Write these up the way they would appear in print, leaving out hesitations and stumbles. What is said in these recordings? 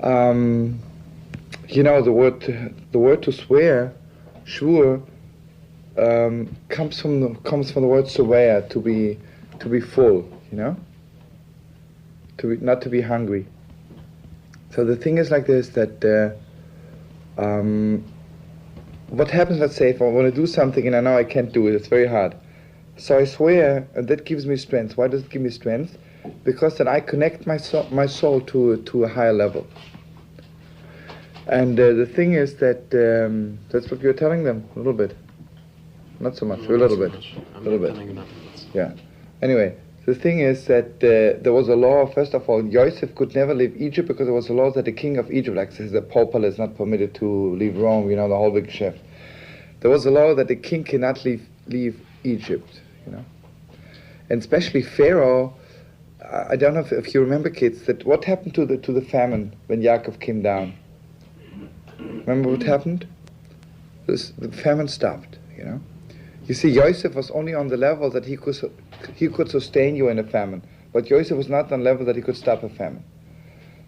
You know, the word to swear, shvur, comes from the word swear, to be full. You know, not to be hungry. So the thing is like this, that what happens, let's say, if I want to do something and I know I can't do it, it's very hard. So I swear, and that gives me strength. Why does it give me strength? Because then I connect my soul to a higher level. And the thing is that that's what you're telling them, a little bit. Not so much, a little bit. A little bit. Yeah. Anyway, the thing is that there was a law, first of all, Yosef could never leave Egypt because there was a law that the king of Egypt, like the Pope, is not permitted to leave Rome, you know, the whole big chef. There was a law that the king cannot leave Egypt, you know. And especially Pharaoh, I don't know if you remember, kids, that what happened to the famine when Yaakov came down? Remember what happened? The famine stopped, you know. You see, Yosef was only on the level that he could sustain you in a famine, but Yosef was not on the level that he could stop a famine.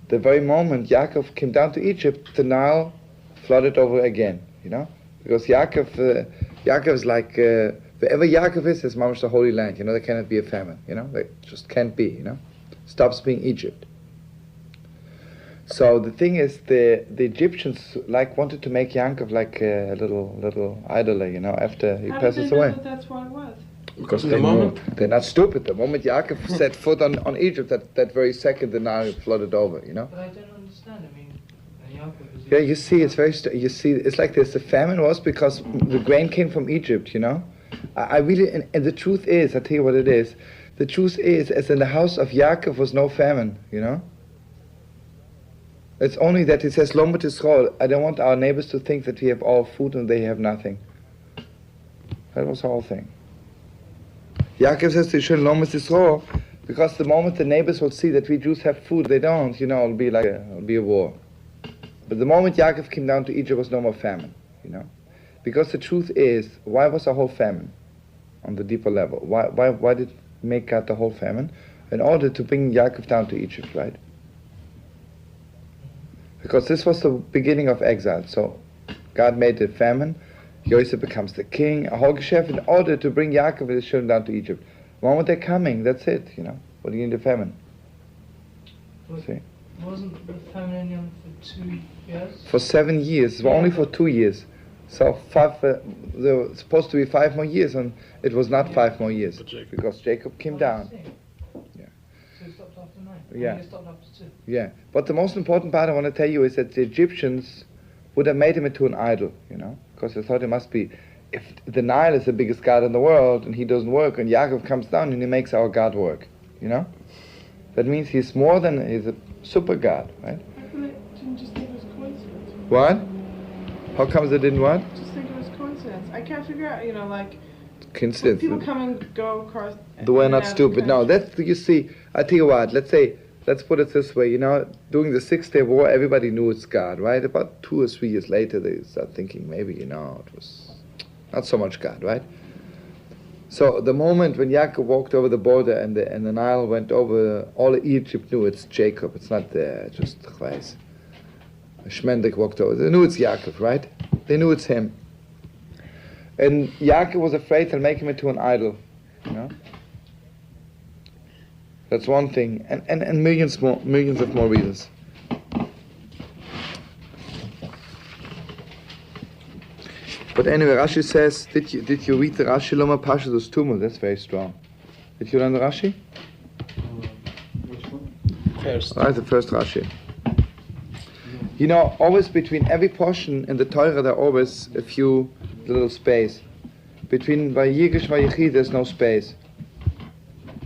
The very moment Yaakov came down to Egypt, the Nile flooded over again, you know, because Yaakov is like, wherever Yaakov is, there's mamish the Holy Land, you know, there cannot be a famine, you know, there just can't be, you know, stops being Egypt. So the thing is, the Egyptians wanted to make Yaakov like a little idol, you know, after he passes away. How did they know that that's what it was? Because they're not stupid. The moment Yaakov set foot on Egypt, that very second the Nile flooded over, you know. But I don't understand. I mean, Yaakov is... Yeah, you see, it's it's like this. The famine was because the grain came from Egypt, you know. I really, and the truth is, I tell you what it is. The truth is, as in the house of Yaakov was no famine, you know. It's only that it says, Lomot Yisrael, I don't want our neighbors to think that we have all food and they have nothing. That was the whole thing. Yaakov says to Yisrael, Lomot Yisrael, because the moment the neighbors will see that we Jews have food, they don't, you know, it'll be a war. But the moment Yaakov came down to Egypt, there was no more famine, you know. Because the truth is, why was the whole famine on the deeper level? Why did make God the whole famine? In order to bring Yaakov down to Egypt, right? Because this was the beginning of exile. So God made the famine, Yosef becomes the king, a whole geschäft in order to bring Yaakov and his children down to Egypt. The moment they're coming, that's it, you know. What do you need a famine? See? Wasn't the famine only on for 2 years? For 7 years, well, only for 2 years. So there were supposed to be 5 more years, and it was not 5 more years because Jacob came down. Yeah. So it stopped after 9. Yeah. It stopped after 2. Yeah. But the most important part I want to tell you is that the Egyptians would have made him into an idol, you know, because they thought it must be, if the Nile is the biggest god in the world and he doesn't work, and Yaakov comes down and he makes our God work, you know, that means he's a super god, right? How come they didn't just think it was coincidence? What? How comes they didn't what? Just think it was coincidence. I can't figure out, you know, like, Coincidence. people come and go across. We're not stupid. No, that's, you see, I tell you what, let's put it this way, you know, during the 6-Day War, everybody knew it's God, right? About 2 or 3 years later, they start thinking, maybe, you know, it was not so much God, right? So the moment when Yaakov walked over the border and the Nile went over, all of Egypt knew it's Jacob, it's not just Chweis. Shmendek walked over, they knew it's Yaakov, right? They knew it's him. And Yaakov was afraid they'll make him into an idol, you know? That's one thing, and millions of more reasons. But anyway, Rashi says, did you read the Rashi Loma Parashat Vayechi? That's very strong. Did you learn the Rashi? Which one? First. Right, the first Rashi. You know, always between every portion in the Torah there are always a few little space. Between Vayechi and Vayechi there's no space.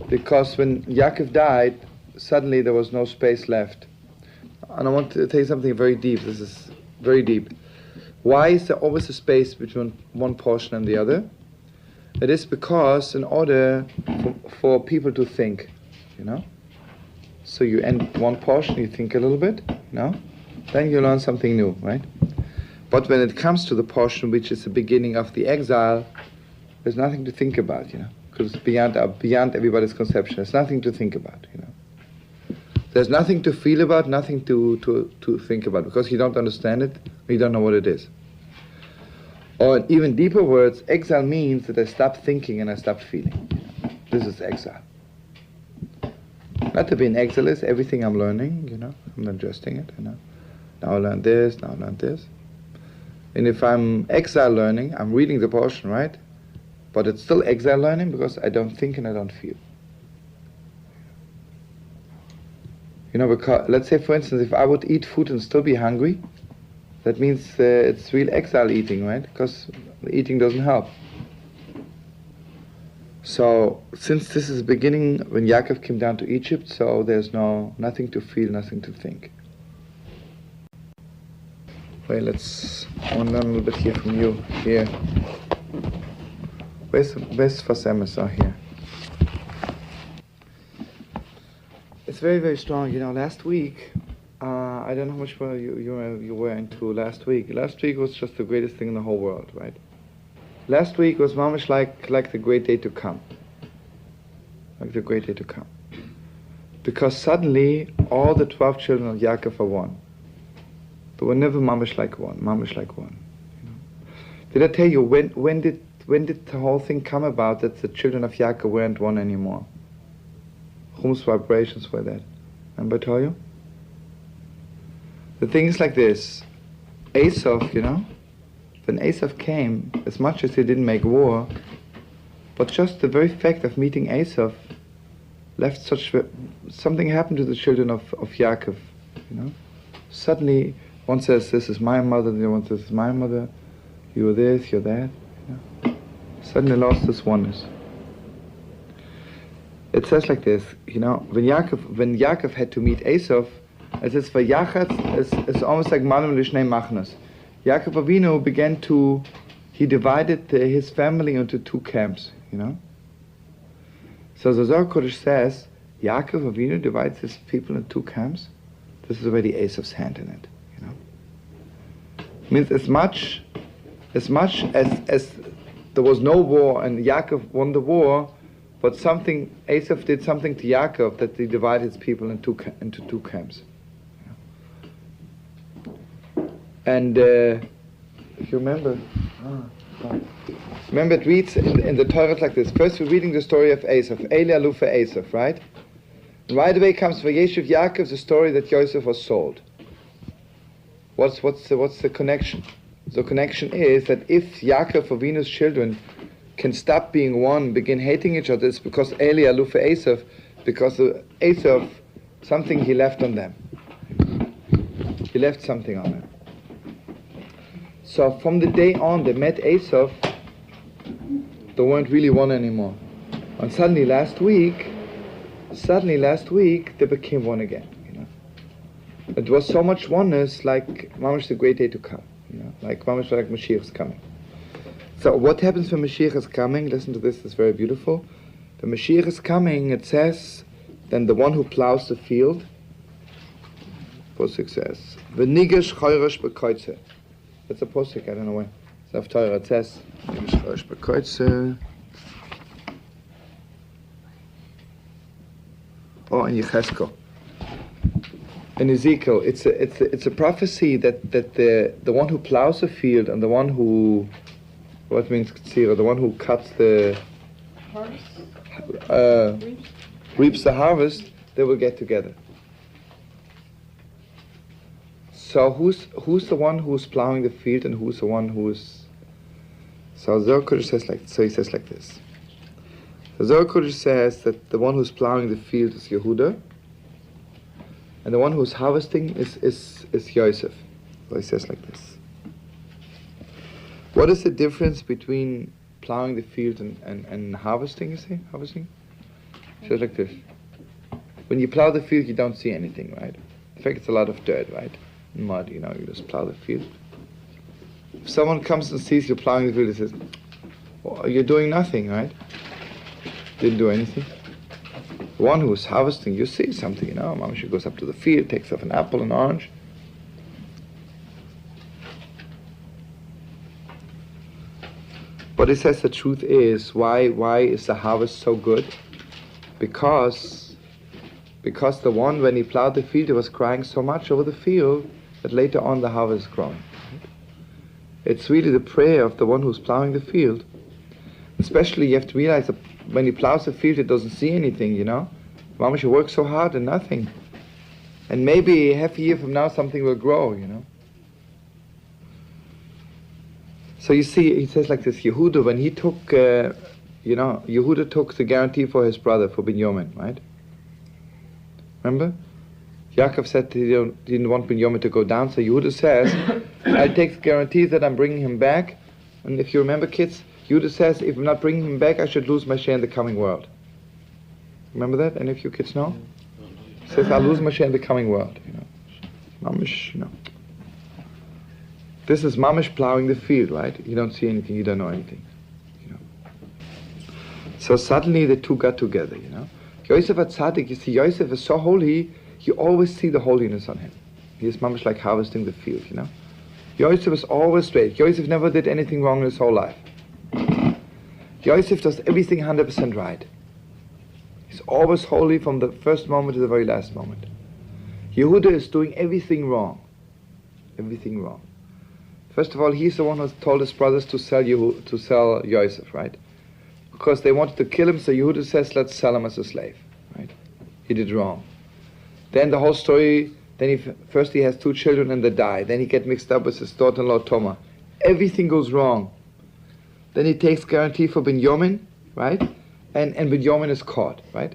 Because when Yaakov died, suddenly there was no space left. And I want to tell you something very deep. This is very deep. Why is there always a space between one portion and the other? It is because in order for people to think, you know. So you end one portion, you think a little bit, you know. Then you learn something new, right? But when it comes to the portion which is the beginning of the exile, there's nothing to think about, you know. Because it's beyond everybody's conception. There's nothing to think about, you know. There's nothing to feel about, nothing to think about, because you don't understand it, you don't know what it is. Or in even deeper words, exile means that I stop thinking and I stop feeling. This is exile. Not to be in exile is everything I'm learning, I'm adjusting it, Now I learn this, now I learn this. And if I'm exile learning, I'm reading the portion, right? But it's still exile learning because I don't think and I don't feel. Because, let's say for instance, if I would eat food and still be hungry, that means it's real exile eating, right? Because eating doesn't help. So, since this is the beginning when Yaakov came down to Egypt, so there's nothing to feel, nothing to think. Wait, I want to learn a little bit here from you. Here. Where's Sfas Emes? Oh, here. It's very, very strong. Last week, I don't know how much you were into last week. Last week was just the greatest thing in the whole world, right? Last week was mamish like the great day to come. Like the great day to come. Because suddenly, all the 12 children of Yaakov are one. But we're never mamish like one. Did I tell you, when did the whole thing come about that the children of Yaakov weren't one anymore? Whose vibrations were that? Remember I told you? The thing is like this. Esav, when Esav came, as much as he didn't make war, but just the very fact of meeting Esav left something happened to the children of Yaakov, Suddenly, one says, this is my mother, the other one says, this is my mother, you're this, you're that, Suddenly lost this oneness. It says like this, when Yaakov had to meet Esav, it says, Vayachatz, it's almost like Malum Lishnei Machnas. Yaakov Avinu he divided his family into two camps, So the Zohar Kodesh says, Yaakov Avinu divides his people into two camps. This is already Esav's hand in it, Means as much as there was no war and Yaakov won the war, but Esav did something to Yaakov that he divided his people into two camps. And if you remember, it reads in the Torah like this. First we're reading the story of Esav, Eli Alufa Esav, right? And right away comes Vayechi Yaakov, the story that Yosef was sold. What's the connection? The connection is that if Yaakov Avinu's children can stop being one, begin hating each other, it's because Eli Alufa Esav, because Esav, something he left on them. He left something on them. So from the day on they met Esav, they weren't really one anymore. And suddenly last week they became one again. It was so much oneness, like mamish the great day to come. Like mamish like Mashiach is coming. So what happens when Mashiach is coming? Listen to this, it's very beautiful. When Mashiach is coming, it says, then the one who plows the field, Posuk says, V'nigesh choyrosh b'koitze. That's a posuk, I don't know why. It's of Torah, it says, V'nigesh choyrosh b'koitze. Oh, in Yecheskel. In Ezekiel, it's a prophecy that the one who plows the field and the one who, what means ktsira, the one who cuts the reaps the harvest, they will get together. So who's the one who's plowing the field and who's the one who's? So Zohar Kodesh says he says like this. The Zohar Kodesh says that the one who's plowing the field is Yehuda, and the one who's harvesting is Yosef. So he says like this. What is the difference between plowing the field and harvesting, you say? Harvesting? It says like this. When you plow the field, you don't see anything, right? In fact, it's a lot of dirt, right? Mud, you just plow the field. If someone comes and sees you plowing the field, he says, well, you're doing nothing, right? Didn't do anything. The one who's harvesting, you see something, Mama, she goes up to the field, takes off an apple, an orange. But he says the truth is, why is the harvest so good? Because because the one, when he plowed the field, he was crying so much over the field that later on the harvest is growing. It's really the prayer of the one who's plowing the field. Especially you have to realize that when he plows the field, he doesn't see anything, you know. Mama, she works so hard and nothing. And maybe half a year from now something will grow, you know. So you see, he says like this, Yehuda, when he took, Yehuda took the guarantee for his brother, for Binyamin, right? Remember? Yaakov said he didn't want Binyamin to go down, so Yehuda says, I'll take the guarantee that I'm bringing him back. And if you remember, kids, Yehuda says, if I'm not bringing him back, I should lose my share in the coming world. Remember that? Any of you kids know? He says, I'll lose my share in the coming world. You know, Mamish, you know. This is Mamish plowing the field, right? You don't see anything, you don't know anything. You know. So suddenly the two got together, you know. Yosef at Tzaddik, you see, Yosef is so holy, you always see the holiness on him. He is Mamish like harvesting the field, you know. Yosef is always straight. Yosef never did anything wrong in his whole life. Yosef does everything 100% right. He's always holy from the first moment to the very last moment. Yehuda is doing everything wrong. Everything wrong. First of all, he's the one who told his brothers to sell Yosef, right? Because they wanted to kill him, so Yehuda says, let's sell him as a slave, right? He did wrong. Then the whole story, then first he has 2 children and they die. Then he gets mixed up with his daughter-in-law Toma. Everything goes wrong. Then he takes guarantee for Binyamin, right? And Binyamin is caught, right?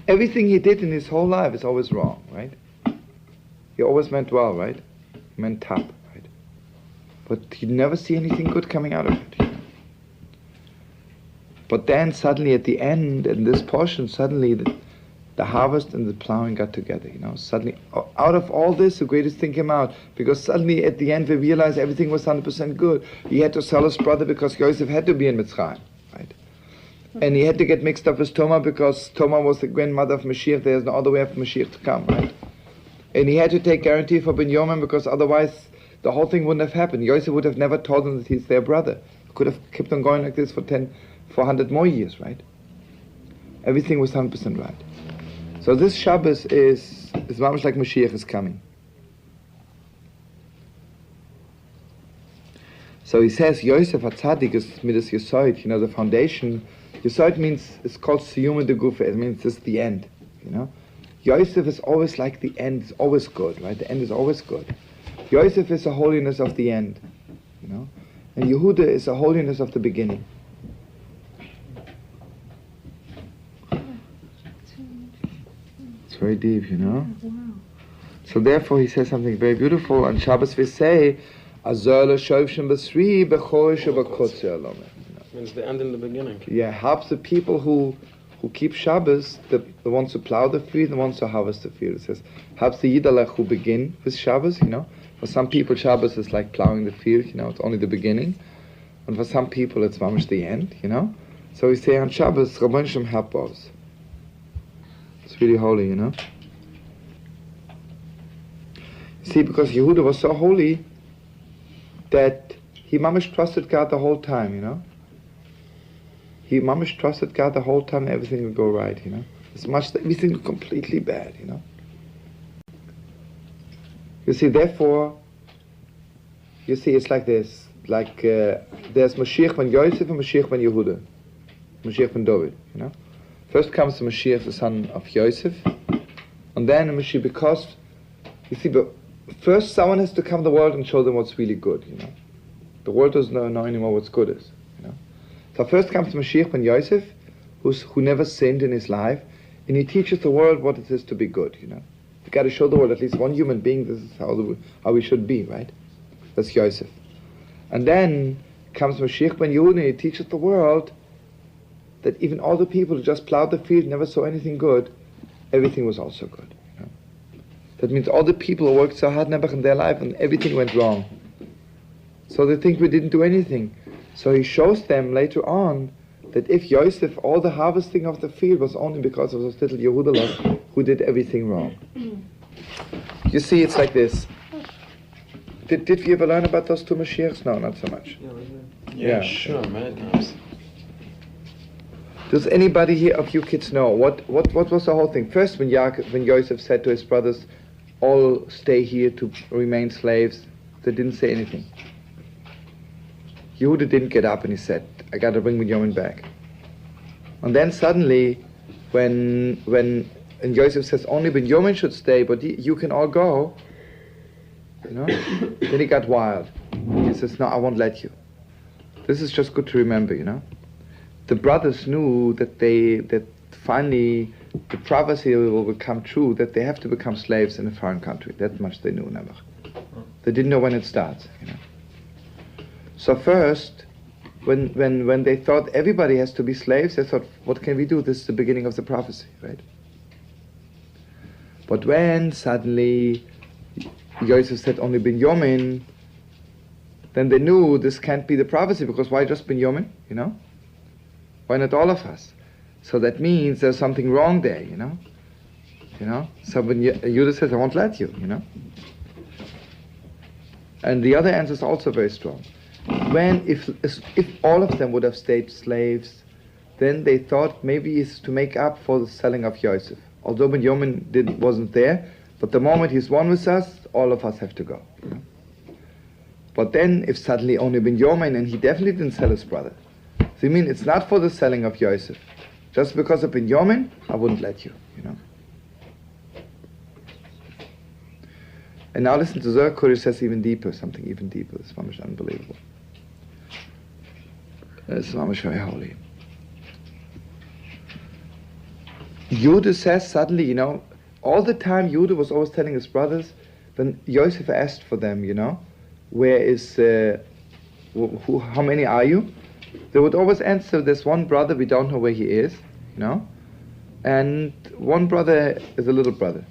Everything he did in his whole life is always wrong, right? He always meant well, right? He meant top, right? But you never see anything good coming out of it. You know? But then suddenly at the end, in this portion, suddenly the harvest and the plowing got together, you know. Suddenly, out of all this, the greatest thing came out. Because suddenly at the end we realized everything was 100% good. He had to sell his brother because Yosef had to be in Mitzrayim, right? And he had to get mixed up with Toma because Toma was the grandmother of Mashiach. There's no other way for Mashiach to come, right? And he had to take guarantee for Binyamin because otherwise the whole thing wouldn't have happened. Yosef would have never told them that he's their brother. Could have kept on going like this for 400 more years, right? Everything was 100% right. So this Shabbos is much like Mashiach is coming. So he says Yosef HaTzadik is midas Yesod, you know, the foundation. Yesod means, it's called Siyum de Gufa, it means it's the end, you know. Yosef is always like the end, it's always good, right? The end is always good. Yosef is the holiness of the end, you know. And Yehuda is the holiness of the beginning. It's very deep, you know. So therefore he says something very beautiful. On Shabbos we say, means the end and the beginning. Yeah, helps the people who keep Shabbos, the ones who plow the field, the ones who harvest the field. It says, helps the Yidalech who begin with Shabbos, you know. For some people Shabbos is like plowing the field, you know, it's only the beginning. And for some people it's mamish the end, you know. So we say on Shabbos, Rabban Shem help us. It's really holy, you know. You see, because Yehuda was so holy that he mamish trusted God the whole time, you know. He mamish trusted God the whole time, everything would go right, you know. As much that everything was completely bad, you know. You see, therefore, you see, it's like this. Like, there's Mashiach ben Yosef and Mashiach ben Yehuda. Mashiach ben David, you know. First comes the Mashiach, the son of Yosef. And then the Mashiach, because, you see, but first someone has to come to the world and show them what's really good, you know. The world doesn't know anymore what's good is, you know. So first comes Mashiach ben Yosef, who never sinned in his life, and he teaches the world what it is to be good, you know. You got to show the world, at least one human being, this is how we should be, right? That's Yosef. And then comes Mashiach ben Yehuda, and he teaches the world that even all the people who just plowed the field, never saw anything good, everything was also good. You know? That means all the people who worked so hard in their life and everything went wrong. So they think we didn't do anything. So he shows them later on that if Yosef, all the harvesting of the field was only because of those little Yehuda who did everything wrong. You see, it's like this. Did we ever learn about those two Mashiachs? No, not so much. Yeah, sure, many times. Does anybody here of you kids know what was the whole thing? First, when Yosef said to his brothers, all stay here to remain slaves, they didn't say anything. Yehuda didn't get up and he said, I got to bring Binyamin back. And then suddenly, when Yosef says only Binyamin should stay, but you can all go, then he got wild. He says, no, I won't let you. This is just good to remember, The brothers knew that finally the prophecy will become true, that they have to become slaves in a foreign country. That much they knew, never. They didn't know when it starts, So first, when they thought everybody has to be slaves, they thought, what can we do? This is the beginning of the prophecy, right? But when suddenly Yosef said only Binyamin, then they knew this can't be the prophecy, because why just Binyamin, Why not all of us? So that means there's something wrong there, So when Yehuda says, I won't let you, And the other answer is also very strong. If all of them would have stayed slaves, then they thought maybe it's to make up for the selling of Yosef. Although Binyamin wasn't there, but the moment he's one with us, all of us have to go. But then, if suddenly only Binyamin, and he definitely didn't sell his brother, so you mean it's not for the selling of Yosef. Just because of Binyamin, I wouldn't let you, And now listen to Zohar Kodesh says even deeper, something even deeper. It's mamish unbelievable. It's mamish very holy. Yehuda says suddenly, all the time Yehuda was always telling his brothers, when Yosef asked for them, where is, how many are you? They would always answer, there's one brother, we don't know where he is, and one brother is a little brother.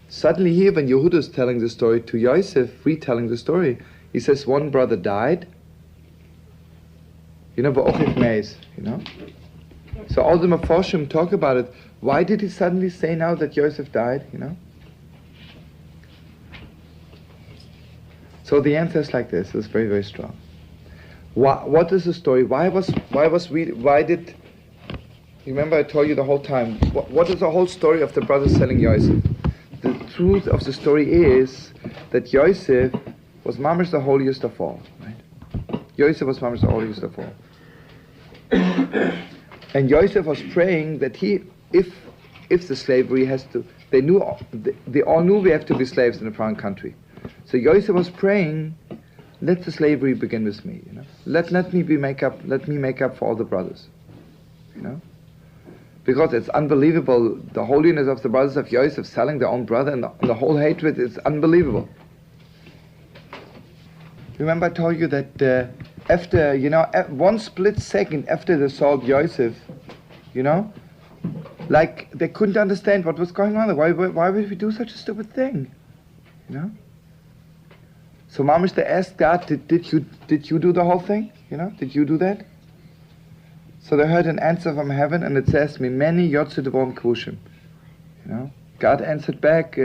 Suddenly here, when Yehuda is telling the story to Yosef, retelling the story, he says one brother died, V'ochich meis, So all the Mefarshim talk about it. Why did he suddenly say now that Yosef died, So the answer is like this. It's very, very strong. What is the story? Remember I told you the whole time, what is the whole story of the brothers selling Yosef? The truth of the story is that Yosef was mamish the holiest of all, right? Yosef was mamish the holiest of all. And Yosef was praying that if the slavery has to, they all knew we have to be slaves in a foreign country. So Yosef was praying, let the slavery begin with me, Let me make up for all the brothers, Because it's unbelievable, the holiness of the brothers of Yosef selling their own brother, and the whole hatred is unbelievable. Remember I told you that after, one split second after they sold Yosef, like they couldn't understand what was going on. Why would we do such a stupid thing? So mamish, they asked God, did you do the whole thing? Did you do that? So they heard an answer from heaven, and it says, Mimeni yotzu devorim krushim. God answered back,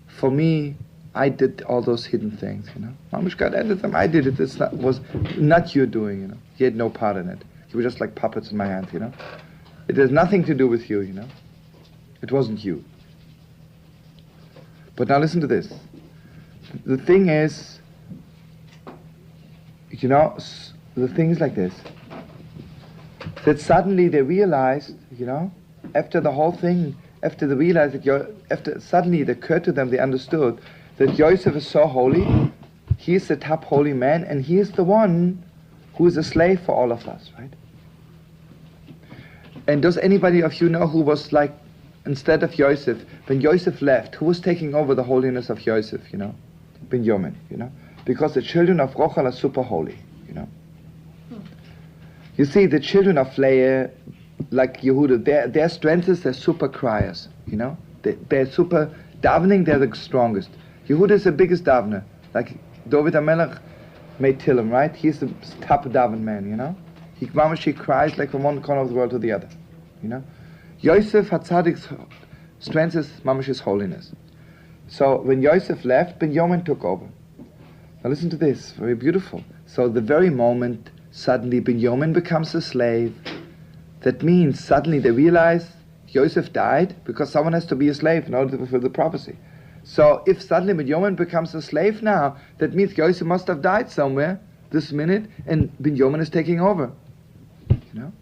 for me, I did all those hidden things, Mamish, God answered them, I did it. Was not you doing, He had no part in it. You were just like puppets in my hand, It has nothing to do with you, It wasn't you. But now listen to this. The thing is, the thing is like this. That suddenly they realized, after the whole thing, after they realized that suddenly it occurred to them, they understood that Yosef is so holy, he is the top holy man, and he is the one who is a slave for all of us, right? And does anybody of you know who was like, instead of Yosef, when Yosef left, who was taking over the holiness of Yosef, Binyamin, Because the children of Rochel are super holy, You see, the children of Leah, like Yehuda, their strength is they're super criers, They're super davening, they're the strongest. Yehuda is the biggest davener. Like David HaMelech made Tillim, right? He's the top daven man, He cries like from one corner of the world to the other, Yosef had Tzaddik's strength is Mamash's holiness. So when Yosef left, Binyamin took over. Now listen to this, very beautiful. So the very moment suddenly Binyamin becomes a slave, That means suddenly they realize Yosef died because someone has to be a slave in order to fulfill the prophecy. So if suddenly Binyamin becomes a slave now, that means Yosef must have died somewhere this minute, and Binyamin is taking over. You know?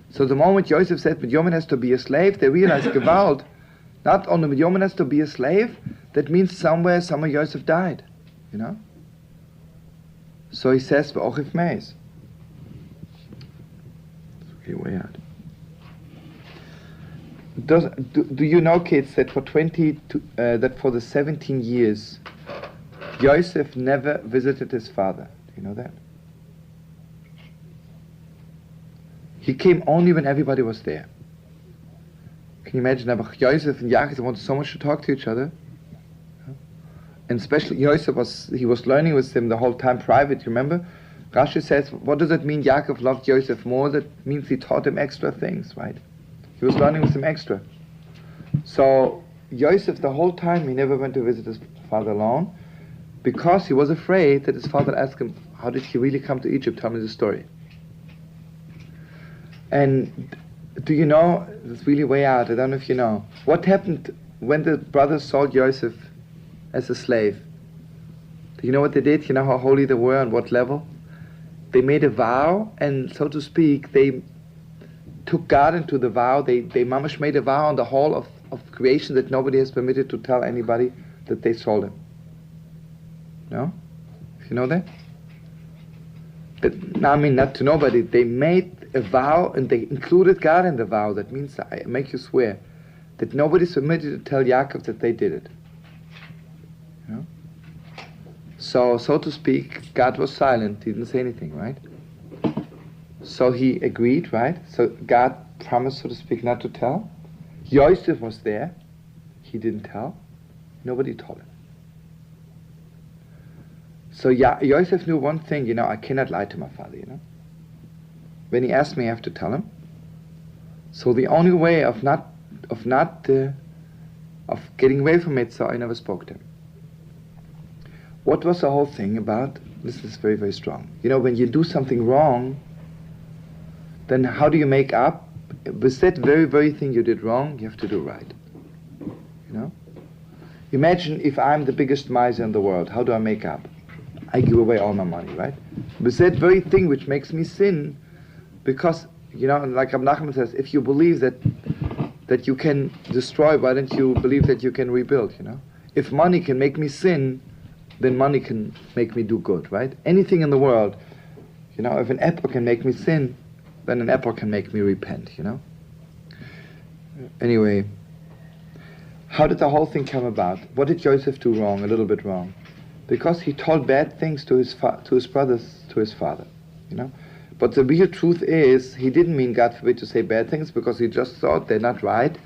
So the moment Yosef said Binyamin has to be a slave, they realize Gewalt. Not only Binyamin has to be a slave, that means somewhere Yosef died. You know? So he says, "V'ochif meis." Okay, way out. Do you know, kids, that for the 17 years, Yosef never visited his father? Do you know that? He came only when everybody was there. Can you imagine? Yosef and Yaakov wanted so much to talk to each other. And especially Yosef was learning with him the whole time private, you remember? Rashi says, what does it mean Yaakov loved Yosef more? That means he taught him extra things, right? He was learning with him extra. So Yosef, the whole time, he never went to visit his father alone, because he was afraid that his father asked him, how did he really come to Egypt? Tell me the story. And do you know, it's really way out, I don't know if you know, what happened when the brothers sold Yosef as a slave? Do you know what they did? You know how holy they were, on what level? They made a vow, and so to speak, they took God into the vow. They mamash made a vow on the whole of creation that nobody has permitted to tell anybody that they sold him. No? You know that? But, no, I mean, not to nobody. They made a vow, and they included God in the vow. That means, I make you swear, that nobody's permitted to tell Yaakov that they did it. You know? So to speak, God was silent. He didn't say anything, right? So he agreed, right? So God promised, so to speak, not to tell. Yosef was there. He didn't tell. Nobody told him. So Yosef knew one thing, you know, I cannot lie to my father, you know. When he asked me, I have to tell him. So the only way of getting away from it, so I never spoke to him. What was the whole thing about? This is very, very strong. You know, when you do something wrong, then how do you make up? With that very, very thing you did wrong, you have to do right. You know? Imagine if I'm the biggest miser in the world, how do I make up? I give away all my money, right? With that very thing which makes me sin, because, you know, like Rab Nachman says, if you believe that you can destroy, why don't you believe that you can rebuild, you know? If money can make me sin, then money can make me do good, right? Anything in the world, you know, if an apple can make me sin, then an apple can make me repent, you know? Anyway, how did the whole thing come about? What did Yosef do wrong, a little bit wrong? Because he told bad things to his brothers, to his father, you know? But the real truth is, he didn't mean, God forbid, to say bad things, because he just thought they're not right,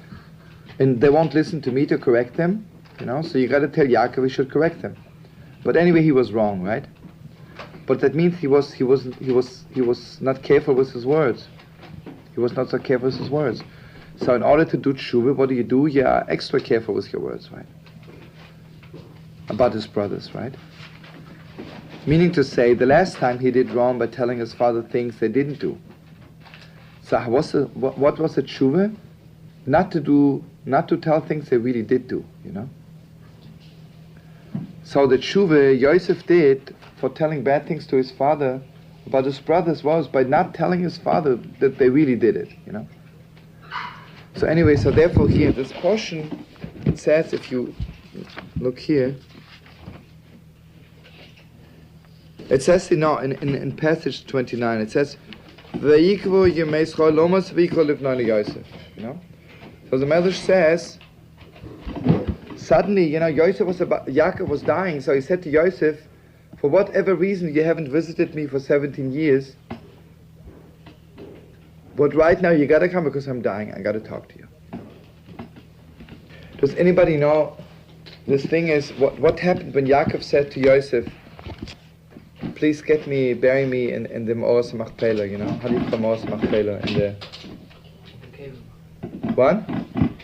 and they won't listen to me to correct them, you know? So you got to tell Yaakov he should correct them. But anyway, he was wrong, right? But that means he was not careful with his words. He was not so careful with his words. So in order to do Teshuvah, what do? You are extra careful with your words, right? About his brothers, right? Meaning to say, the last time he did wrong by telling his father things they didn't do. So what was the Teshuvah? Not to tell things they really did do, you know? So the Teshuvah Yosef did for telling bad things to his father about his brothers was by not telling his father that they really did it, you know. So anyway, so therefore here, this portion, it says, if you look here, it says, you know, in passage 29, it says, Vayikvu Yemei Lomas Vayikvu Livnai Yosef, you know. So the Medrash says, suddenly, you know, Yaakov was dying, so he said to Yosef, for whatever reason you haven't visited me for 17 years, but right now you gotta come because I'm dying, I gotta talk to you. Does anybody know, this thing is, what happened when Yaakov said to Yosef, please bury me in the Me'oras Machpelah, you know? How do you call Me'oras Machpelah in the cave? What?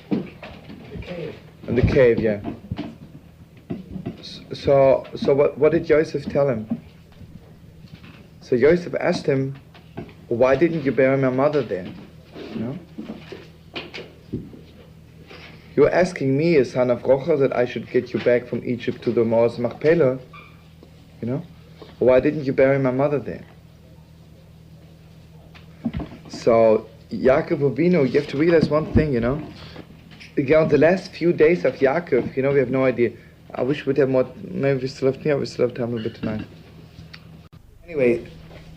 The cave. In the cave, yeah. So what did Yosef tell him? So Yosef asked him, why didn't you bury my mother there? You know? You're asking me, a son of Rocha, that I should get you back from Egypt to the Ma'oz Machpelah, you know? Why didn't you bury my mother there? So, Yaakov Avinu, you have to realize one thing, you know? The last few days of Yaakov, you know, we have no idea. I wish we'd have more, maybe we still have time a bit tonight. Anyway,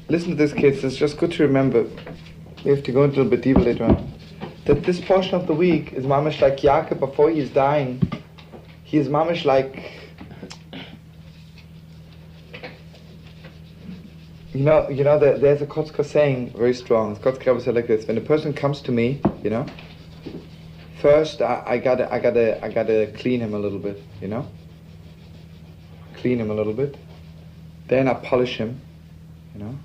listen to this, kids, it's just good to remember. We have to go into a little bit deeper later on. That this portion of the week is mamish like Yaakov before he's dying. He is mamish like, you know, there's a Kotzker saying very strong. Kotzker said like this: when a person comes to me, you know, first I gotta clean him a little bit, you know, clean him a little bit. Then I polish him, you know.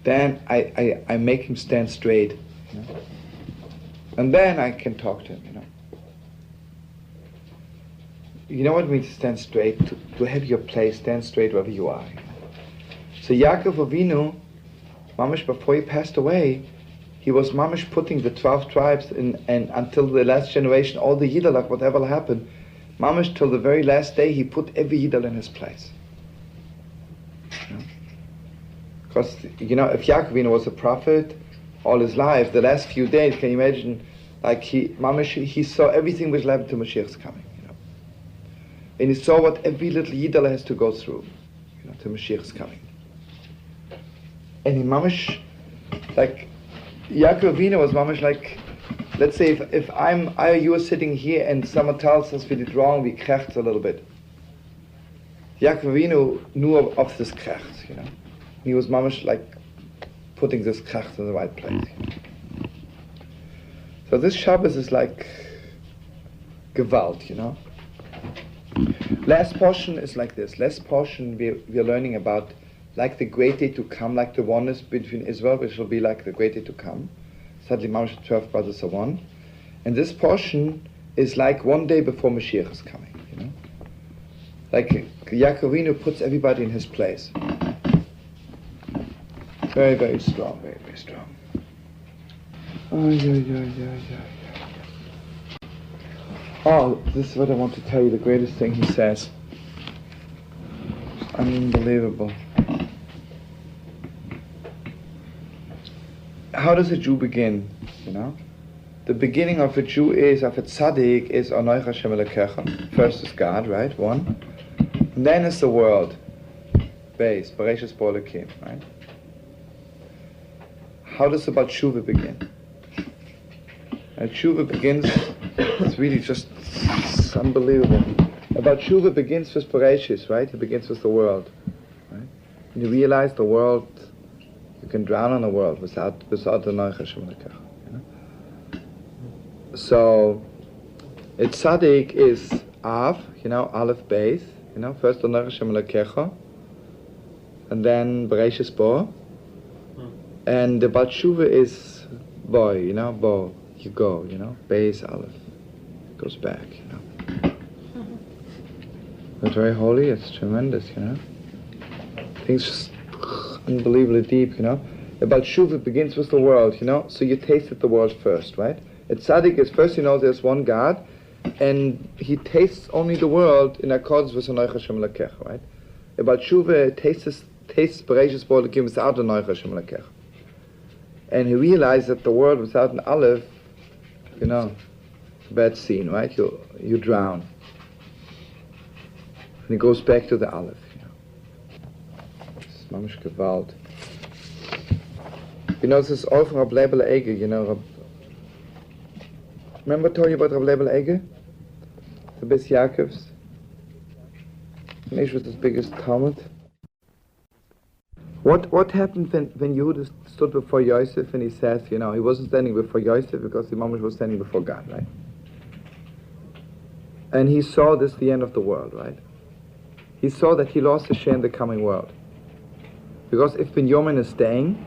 Then I make him stand straight, you know. And then I can talk to him, you know. You know what it means to stand straight? To have your place, stand straight wherever you are. You know? So Yaakov Avinu, mamish before he passed away, he was mamish putting the 12 tribes in, and until the last generation, all the Yidalach, whatever happened, mamish till the very last day, he put every Yidal in his place. Because, you know, if Yaakov Avinu was a prophet, all his life, the last few days, can you imagine, like he saw everything which led to Mashiach's coming, you know. And he saw what every little Yidala has to go through, you know, to Mashiach's coming. And he mamish, like, Yaakov Avinu was mamish like, let's say if you are sitting here and someone tells us we did wrong, we krecht a little bit. Yaakov Avinu knew of this krecht, you know. He was mamish like, putting this kracht in the right place. So this Shabbos is like Gewalt, you know. Last portion is like this. Last portion we are learning about like the great day to come, like the oneness between Israel, which will be like the great day to come. Sadly, Mamash 12 brothers are one. And this portion is like one day before Mashiach is coming, you know. Like Yaakov Avinu puts everybody in his place. Very, very strong, very, very strong. Oh, this is what I want to tell you, the greatest thing he says. Unbelievable. How does a Jew begin, you know? The beginning of a Jew is, of a Tzaddik, is Anoich Hashem Elokecha. First is God, right? One. And then is the world. Base, Bereshis Bo Elokim, right? How does about Teshuvah begin? And Teshuvah begins, it's really just it's unbelievable. About Teshuvah begins with Bereshis, right? It begins with the world, right? And you realize the world, you can drown in the world without the Noach Hashem Elokecha, you know? So, its Tzaddik is Av, you know, Aleph Beis, you know, first the Noach Hashem Elokecha, and then Bereshis Bo. And the Bat Shuvah is boy, you know, bo, you go, you know, Beis Aleph, goes back, you know. It's very holy, it's tremendous, you know. Things just unbelievably deep, you know. The Bat Shuvah begins with the world, you know, so you tasted the world first, right? At Tzaddik is first, you know, there's one God, and he tastes only the world in accordance with Anoich Hashem Elokecha, right? The Bat Shuvah tastes Bereshis Bo Elokim without Anoich Hashem Elokecha. And he realized that the world without an Aleph, you know, bad scene, right? You drown. And he goes back to the Aleph, you know. It's mamish Gewalt. You know, this is all from Leibele Eiger, you know. Remember I told you about Leibele Eiger? The best Yaakov's. He was his biggest Talmud. What happened when Yehuda stood before Yosef and he says, you know, he wasn't standing before Yosef because the Mamash was standing before God, right? And he saw this the end of the world, right? He saw that he lost his share in the coming world. Because if Binyamin is staying,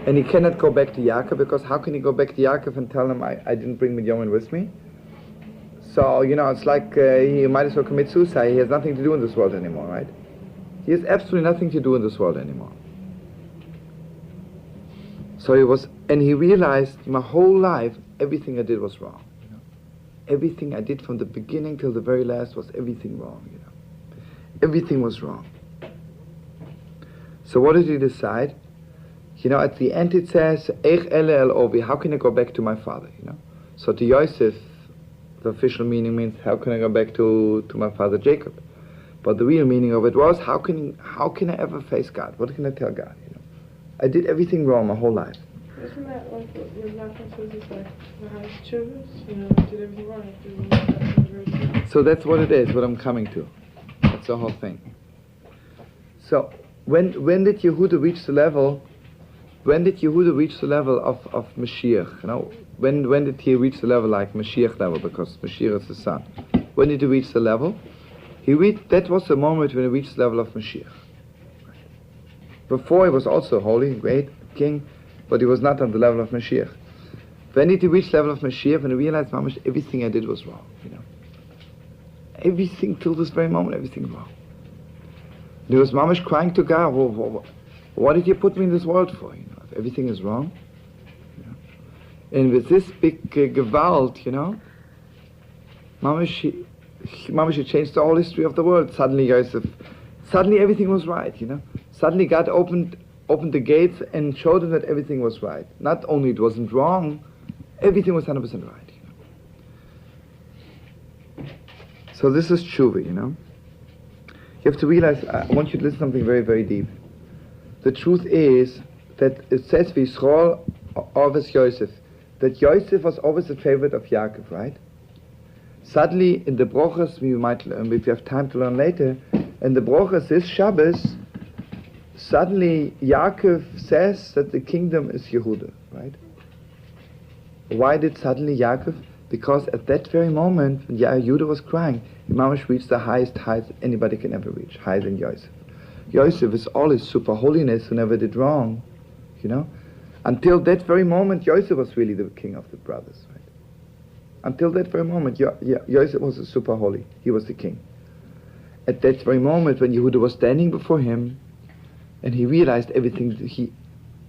and he cannot go back to Yaakov, because how can he go back to Yaakov and tell him, I didn't bring Binyamin with me? So, you know, it's like he might as well commit suicide. He has nothing to do in this world anymore, right? He has absolutely nothing to do in this world anymore. So he realized my whole life, everything I did was wrong. Everything I did from the beginning till the very last was everything wrong. Everything was wrong. So what did he decide? At the end it says, Eich ele el ovi, how can I go back to my father? So to Yosef, the official meaning means, how can I go back to my father Jacob? But the real meaning of it was, how can I ever face God? What can I tell God? I did everything wrong my whole life. Isn't that like what Yaakov says? It's like the highest Teshuvah, did everything wrong. So that's what it is, what I'm coming to. That's the whole thing. So when did Yehuda reach the level? When did Yehuda reach the level of Mashiach? When did he reach the level like Mashiach level? Because Mashiach is the son. When did he reach the level? That was the moment when he reached the level of Mashiach. Before he was also holy, great king, but he was not on the level of Mashiach. When did he reach the level of Mashiach? When he realized, Mamash, everything I did was wrong. Everything till this very moment, everything wrong. There was Mamash crying to God, what did you put me in this world for? If everything is wrong. And with this big Gewalt, Mamash, he changed the whole history of the world. Suddenly everything was right, Suddenly God opened the gates and showed him that everything was right. Not only it wasn't wrong, everything was 100% right. So this is Teshuvah, You have to realize, I want you to listen to something very, very deep. The truth is that it says, V'Yisrael always Yosef, that Yosef was always the favorite of Yaakov, right? Suddenly, in the Brochas, we might learn, if you have time to learn later, in the Brochas, this Shabbos, suddenly Yaakov says that the kingdom is Yehuda, right? Why did suddenly Yaakov? Because at that very moment, when Yehuda was crying, Imamish reached the highest heights anybody can ever reach, higher than Yosef. Yosef is all his super holiness who never did wrong, Until that very moment, Yosef was really the king of the brothers, right? Until that very moment, Yosef was a super holy. He was the king. At that very moment, when Yehuda was standing before him, and he realized everything that he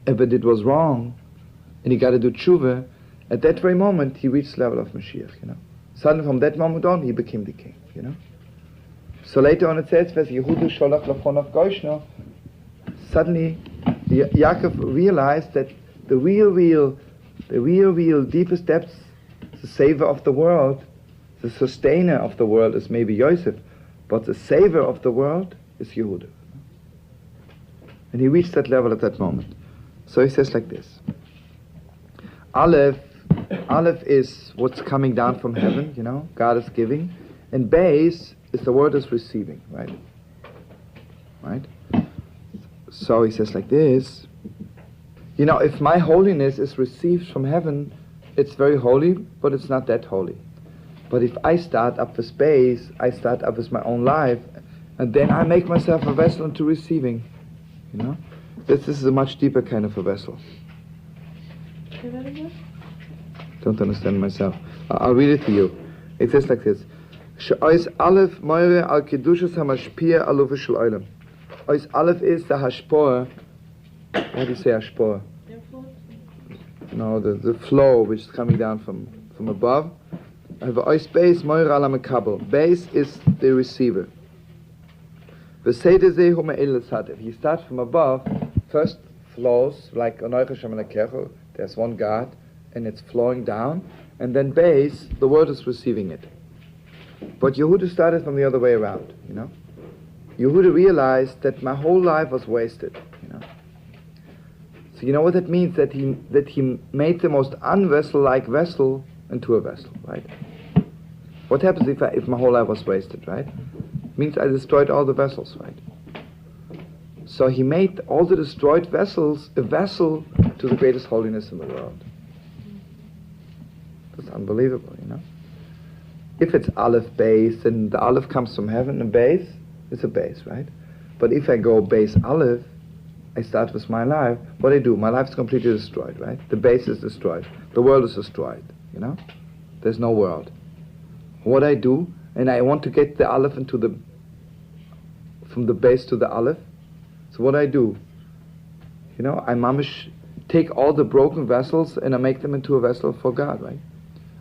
ever did was wrong, and he got to do Teshuvah, at that very moment, he reached the level of Mashiach, Suddenly, from that moment on, he became the king, So later on it says, Yehuda sholach lefonav goshno, suddenly, Yaakov realized that the real deepest depths, the savior of the world, the sustainer of the world is maybe Yosef, but the savior of the world is Yehuda. And he reached that level at that moment. So he says like this. Aleph is what's coming down from heaven, God is giving. And Beis is the word is receiving, right? Right? So he says like this. If my holiness is received from heaven, it's very holy, but it's not that holy. But if I start up with space, I start up with my own life, and then I make myself a vessel into receiving. This is a much deeper kind of a vessel. Say that again? Don't understand myself. I'll read it to you. It says like this. She'ois Aleph moire al Kiddushas hamashpia aluva shel olam. Ois Aleph is the hashpor. How do you say hashpor? No, the flow which is coming down from above. Ois Beis moire al hamekabel. Beis is the receiver. If you start from above, first flows like there's one God, and it's flowing down, and then Beis, the word is receiving it. But Yehuda started from the other way around, Yehuda realized that my whole life was wasted, So you know what that means? That he made the most unvessel-like vessel into a vessel, right? What happens if my whole life was wasted, right? Means I destroyed all the vessels, right? So he made all the destroyed vessels a vessel to the greatest holiness in the world. That's unbelievable, If it's Aleph Beis, then the Aleph comes from heaven, and Beis is a Beis, right? But if I go Beis Aleph, I start with my life. What do I do? My life is completely destroyed, right? The Beis is destroyed. The world is destroyed, There's no world. What I do, and I want to get the Aleph from the base to the Aleph. So what I do, I mamish take all the broken vessels and I make them into a vessel for God, right?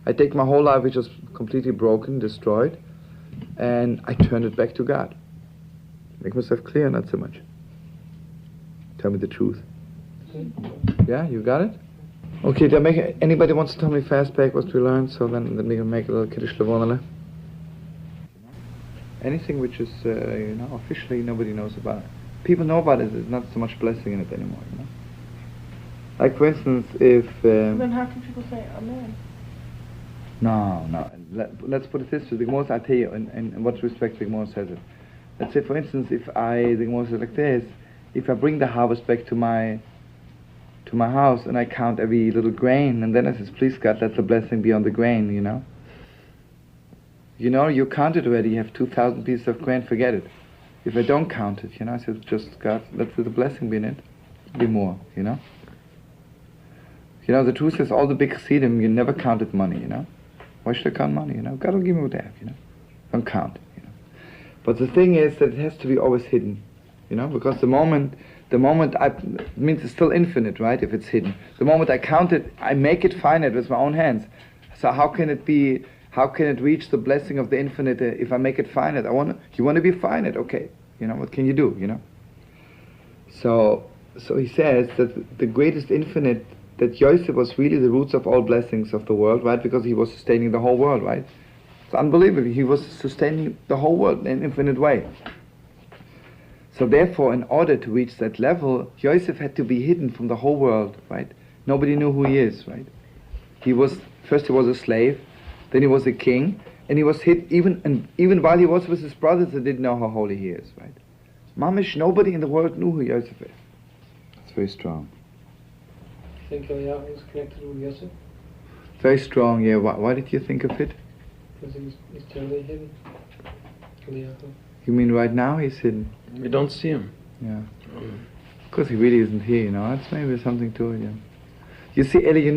I take my whole life, which was completely broken, destroyed, and I turn it back to God. Make myself clear, not so much. Tell me the truth. Yeah, you got it? Okay, anybody wants to tell me fast back what we learned, so then we can make a little Kiddush Levanah. Anything which is, officially nobody knows about it. People know about it, there's not so much blessing in it anymore, Like for instance, if... then how can people say Amen? No. Let's put it this way. The Gemara, I'll tell you in what respect the Gemara says it. Let's say, for instance, the Gemara says like this: if I bring the harvest back to my house and I count every little grain, and then I says, please God, let the blessing be on the grain, you counted already, you have 2,000 pieces of grain, forget it. If I don't count it, I said, just God, let the blessing be in it, be more, the truth is, all the big chassidim, you never counted money, Why should I count money, God will give me what I have, Don't count, But the thing is that it has to be always hidden, because the moment it means it's still infinite, right, if it's hidden. The moment I count it, I make it finite with my own hands. So how can it reach the blessing of the infinite if I make it finite? You want to be finite, okay. What can you do, So he says that the greatest infinite, that Yosef was really the roots of all blessings of the world, right? Because he was sustaining the whole world, right? It's unbelievable. He was sustaining the whole world in an infinite way. So therefore, in order to reach that level, Yosef had to be hidden from the whole world, right? Nobody knew who he is, right? First he was a slave, then he was a king, and he was hid even while he was with his brothers, they didn't know how holy he is, right? Mamish, nobody in the world knew who Yosef is. That's very strong. You think Yaakov is connected with Yosef? Very strong, yeah. Why did you think of it? Because he's totally hidden. Yaakov. You mean right now he's hidden? We don't see him. Yeah. Because he really isn't here, That's maybe something to it, yeah. You see, Eli,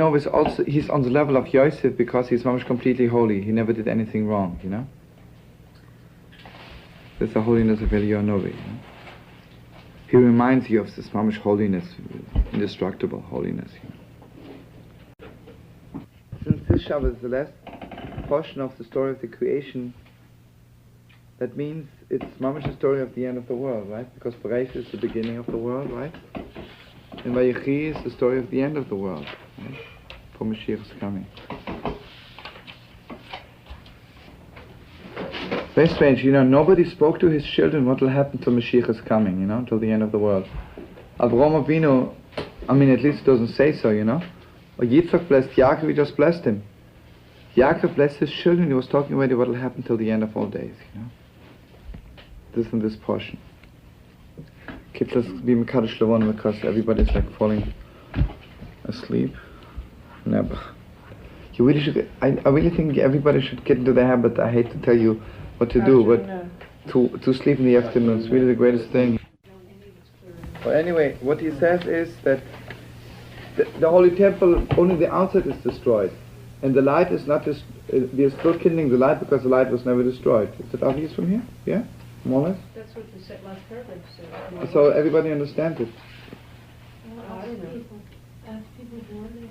he's on the level of Yosef because he's mamish completely holy. He never did anything wrong, That's the holiness of Eli Novi, He reminds you of this mamish holiness, indestructible holiness. Since this Shabbat is the last portion of the story of the creation, that means it's mamish the story of the end of the world, right? Because Vayechi is the beginning of the world, right? And Vayechi is the story of the end of the world, right? For Mashiach's coming. Very strange, nobody spoke to his children what will happen till Mashiach is coming, till the end of the world. Avraham Avinu, at least it doesn't say so, Or Yitzchak blessed Yaakov, he just blessed him. Yaakov blessed his children, he was talking already what will happen till the end of all days, This and this portion. Kids, let's be Kiddush Levanah because everybody's like falling asleep. Never. You really should. I really think everybody should get into the habit. I hate to tell you what to do, but to sleep in the afternoon is really the greatest thing. But anyway, what he says is that the holy temple, only the outside is destroyed, and the light is not. We are still kindling the light because the light was never destroyed. Is that obvious from here? Yeah. More or less? That's what the last paragraph said. So everybody understands it. I don't know. Ask people born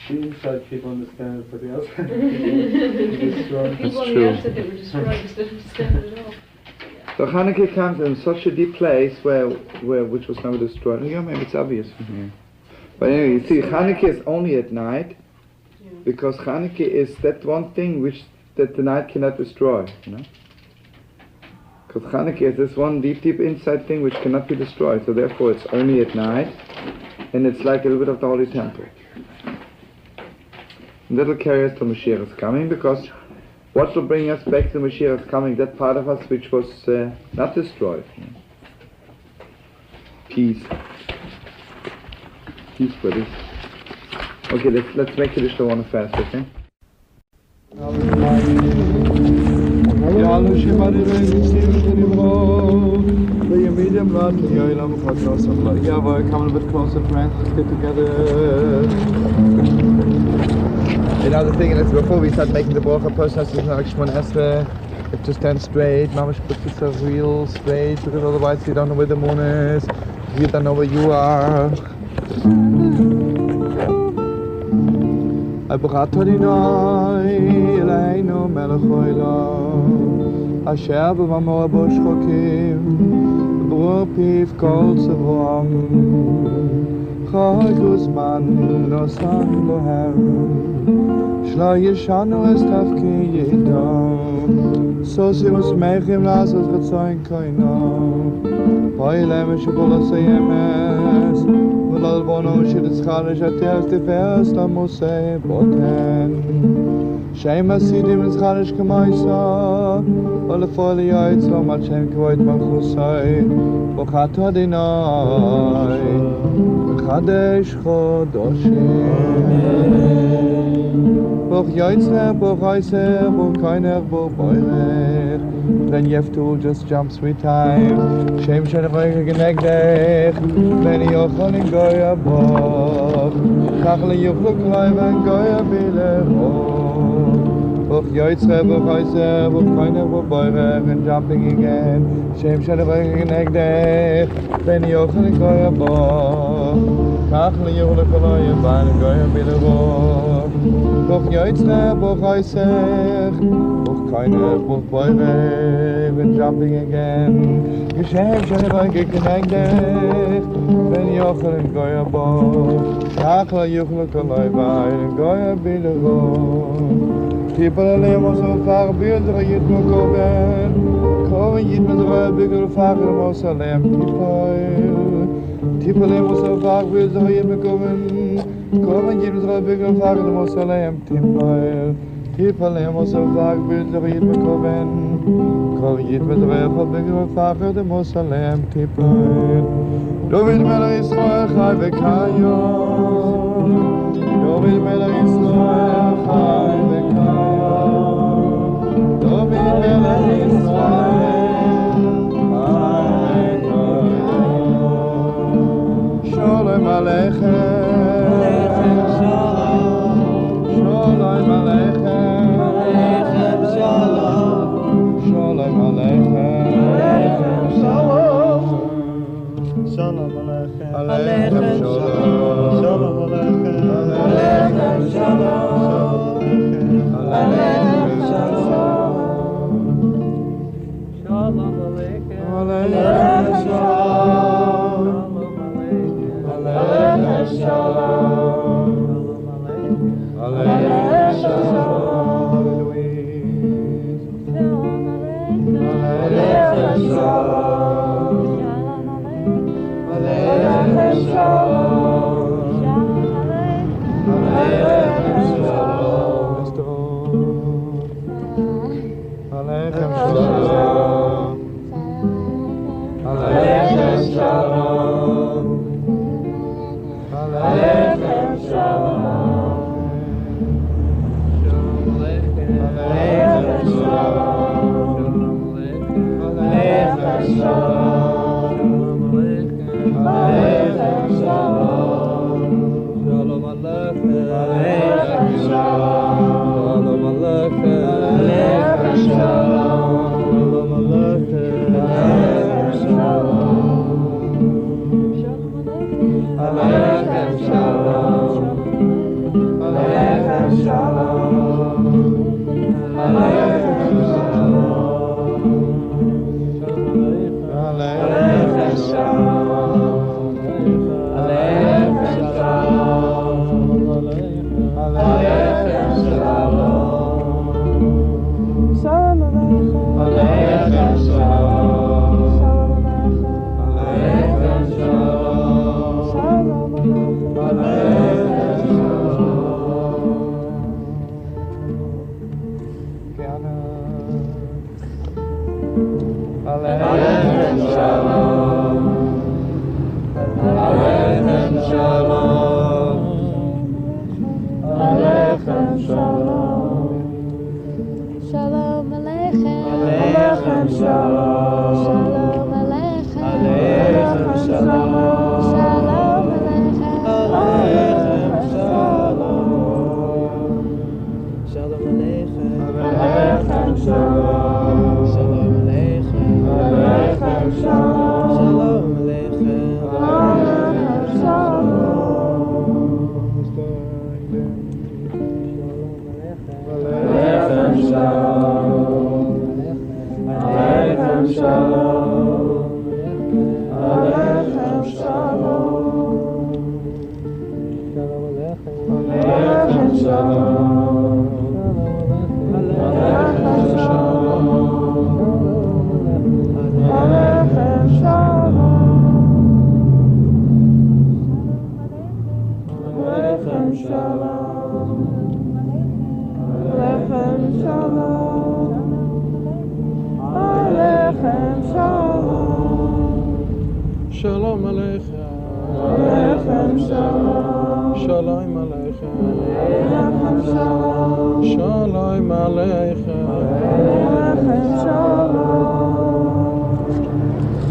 The inside people understand it, but the outside people on the outside that were destroyed just didn't understand it at all. So Chanukah comes in such a deep place which was never destroyed. Yeah, maybe it's obvious from here. But anyway, you see, Chanukah is only at night because Chanukah is that one thing that the night cannot destroy, Because Chanukah is this one deep inside thing which cannot be destroyed. So therefore it's only at night, and it's like a little bit of the holy temple. And that will carry us to Mashiach's coming, because what will bring us back to Mashiach's coming? That part of us which was not destroyed. Peace. Peace, buddy. Okay, let's make Kiddush Levanah fast, okay? Come a bit closer, friends. Let's get together. The thing is, before we start making the bracha, person has to have to stand straight. Mamash puts yourself real straight, because otherwise you don't know where the moon is. You don't know where you are. Abrat Adonai Eloheinu melech haolam asher b'mamor b'shchokim b'rur piv kol tzivam chag uzman nosan lohem shlo yeshanu es tafkidam sosi usmechim lazot chatzoin koinam Oilem shebolas Emes V'lal bono sheditzcharish ateas tifeas lamosei boten Shem asidim etzcharish k'maisa Olefoli yoytzo machem kvoit malchusai Bochat Adonai V'chadesh chodoshim Boch yoytzre, boch oiser, boch koiner, boch boirech Then Yeftul just jumps with time Shem Chanukah genegdech Then Yochon goya boch Kach leyuchlu kloiven goya bilechot Boch yoitzre, boch oiser, boch koiner, boch boirech And jumping again Shem Chanukah genegdech Then Yochon goya boch Kach leyuchlu kloiven goya bilechot Boch yoitzre, boch oiser Keine Buch boire, when jumping again. Geshem Chanukah genegdech, ben yochel and goya bo. Kachla yuchla koloi vay and goya bilego. People alleen was so far beelder yit mo koben. Koven yit met roe bigger fager mos alem tipel. People alleen was so far beelder yit mo koben. Koven yit met roe bigger fager mos alem tipel. Tipalem was a vag with the reed McCoven. Call it with the way for bigger father the Mosalem Tipal. Dovid Mela Israel Chayvekayo. Dovid Mela Israel Chayvekayo. Dovid Mela Israel Chayvekayo. Shalom Aleichem. Shalom Aleichem. Shalom Aleichem. Shalom. Shalom Aleichem. Aleichem Shalom. Shalom Aleichem. Aleichem Shalom. Aleichem Shalom. Shalom Aleichem. Aleichem Shalom. Aleichem Shalom. Aleichem Shalom. Aleichem Shalom. Aleichem Shalom. Aleichem Shalom. Aleichem Shalom. Aleichem Shalom. Aleichem Shalom. Shalom Aleichem. Aleichem Shalom. Shalom Aleichem. Aleichem Shalom. Shalom Aleichem. Aleichem Shalom.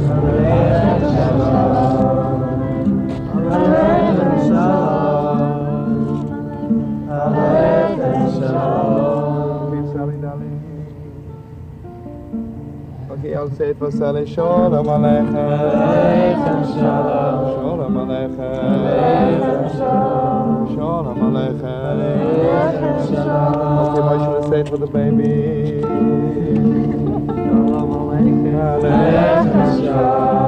Aleichem Shalom. Aleichem Shalom. Aleichem Shalom. Okay, I'll say it for Sally. Shalom Aleichem. Aleichem Shalom. Shalom Aleichem. Aleichem Shalom. Shalom Aleichem. Aleichem Shalom. Okay, Moshe will say it for the baby. Shalom Aleichem. Aleichem Shalom.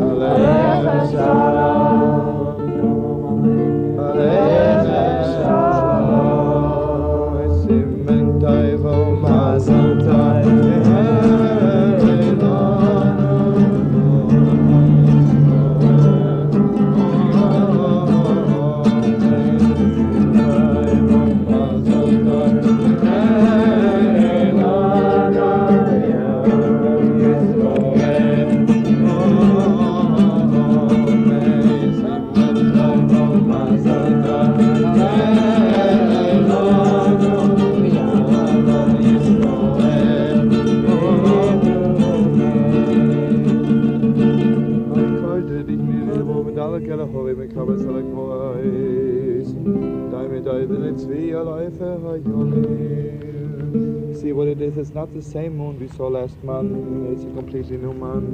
Aleichem Shalom. Aleichem Shalom. Simen Taivo Mazal See what it is, it's not the same moon we saw last month, it's a completely new month.